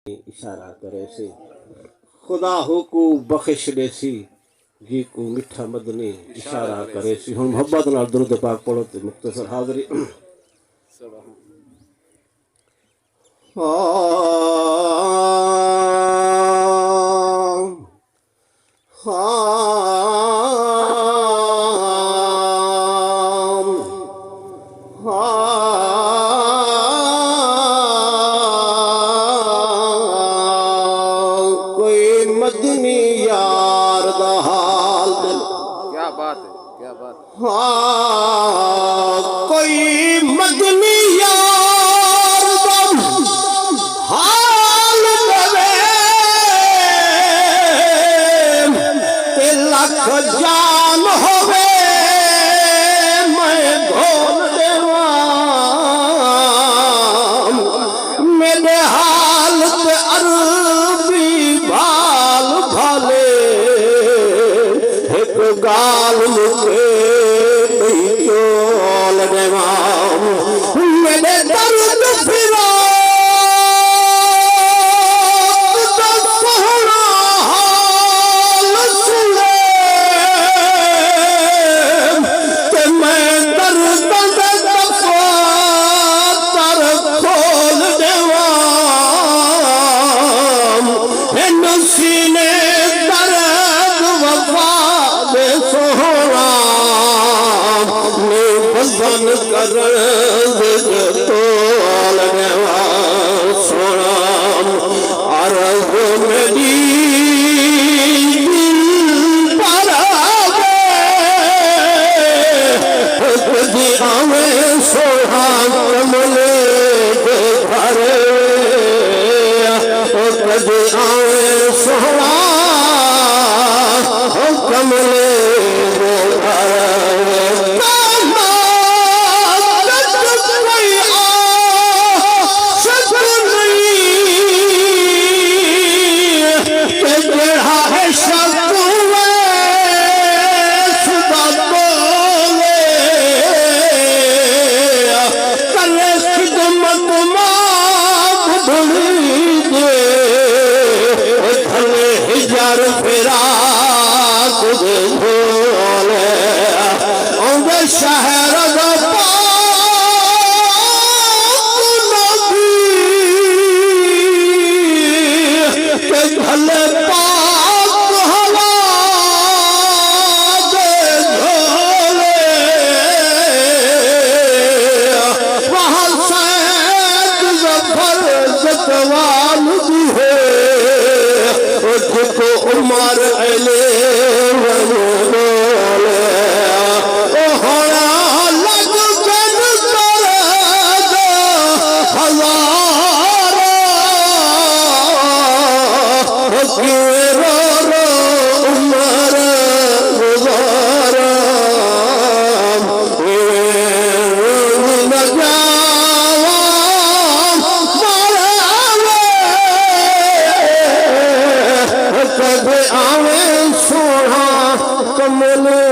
इशारा करे सी खुदा हो को बख्श दे सी जी को मिठा मदनी इशारा करे सी। हुन मोहब्बत नाल दुरूद पाक पढ़ो ते मुख्तसर हाज़री। मदनी यार दा हाल दिल क्या बात है, क्या बात है। कोई मदनी यार दा हाल दवे ते लख जान होवे मैं घोल देवा मेरे हाल ते अरबी भाल भाले एक गाल मुझे नहीं चोल देवा मेरे दर्द फिरा तो सोहना हाल सुने ते मैं दर्द दे दफातर खोल देवा सीने दर्द वफा दे सोहना में बसन कर तोल देवा सोना अर्ज मेरी पर आवे सोहा कमले के घर कभी आवे सोहा कमले के घर शहर भले पाक हवा दे झोले वहाँ सैद जफर जतवाल भी है जिसको उमर अले आवे सोहा कमले